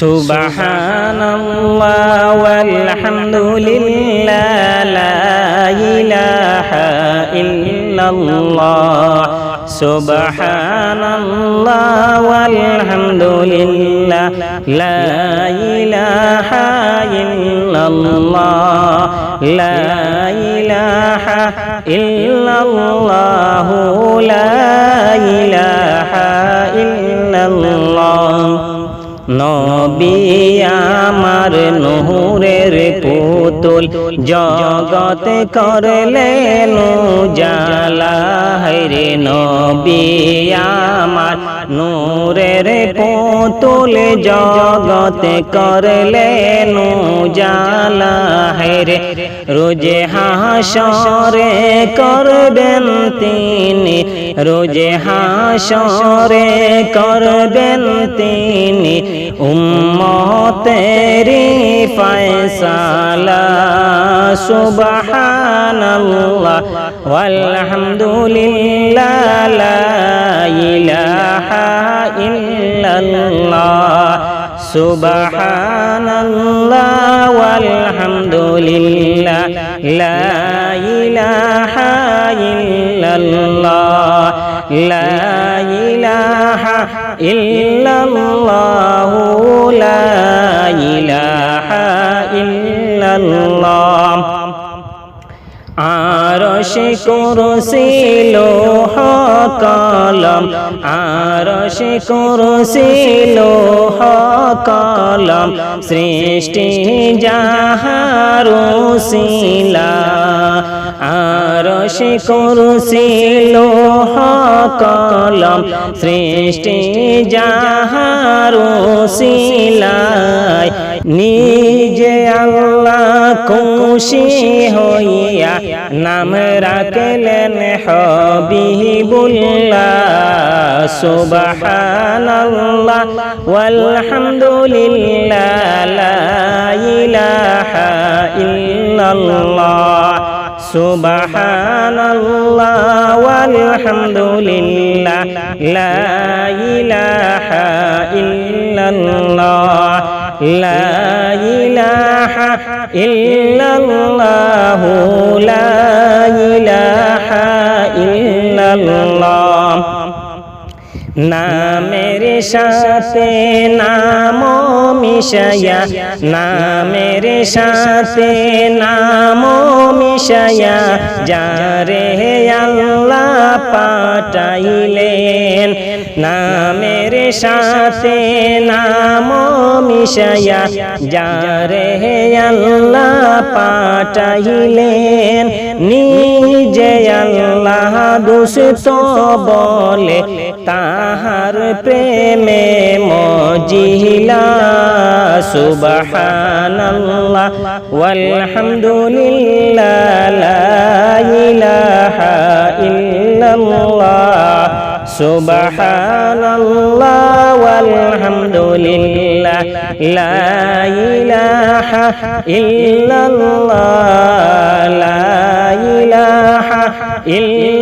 সুবহানাল্লাহ ওয়ালহামদুলিল্লাহ লা ইলাহা ইল্লাল্লাহ সুবহানাল্লাহ ওয়ালহামদুলিল্লাহ লা ইলাহা ইল্লাল্লাহ লা ইলাহা ইল্লাল্লাহ লা ইলাহা ইল্লাল্লাহ নবী আমার নূরের পুতুল জগত করলেন উজালা রে নবী আমার নূরের পুতুল জগত করলেন উজালা রে রোজে হাসরে করবেন তিনি রোজে হাসরে করবেন তিনি উম্মতেরি ফয়সালা সুবহানাল্লাহ ওয়ালহামদুলিল্লাহ লা ইলাহা ইল্লাল্লাহ সুবহানাল্লাহ ওয়ালহামদুলিল্লাহ লা ইলাহা ইল্লাল্লাহ লা ইলাহা ইল্লাল্লাহ লা ইলাহা ইল্লাল্লাহ আরশ কুরসি লৌহ কলম আরশ কুরসি লৌহ কলম সৃষ্টি যাহার উসিলা আরশ কুরসি লৌহ কলম সৃষ্টি যাহার উসিলায় নিজে আল্লাহ খুশি হইয়া নাম রাখলেন হবিবুল্লাহ সুবহানাল্লাহ ওয়ালহামদুলিল্লাহ লা ইলাহা ইল্লাল্লাহ সুবহানাল্লাহ ওয়ালহামদুলিল্লাহ লা ইলাহা ইল্লাল্লাহ লা ইলাহা ইল্লাল্লাহ লা ইলাহা ইল্লাল্লাহ নামের সাথে নাম মিশায়া নামের সাথে নাম মিশায়া যারে আল্লাহ পাঠাইলেন নামের সাথে নাম মিশায়া যারে আল্লাহ পাঠাইলেন নিজে আল্লাহ দুষ্ট বলে তাহার প্রেমে মজিলা সুবহানাল্লাহ ওয়ালহামদুলিল্লাহ লা ইলাহা ইল্লাল্লাহ সুবহানাল্লাহ ওয়ালহামদুলিল্লাহ লা ইলাহা ইল্লাল্লাহ লা ইলাহা ইল্লাল্লাহ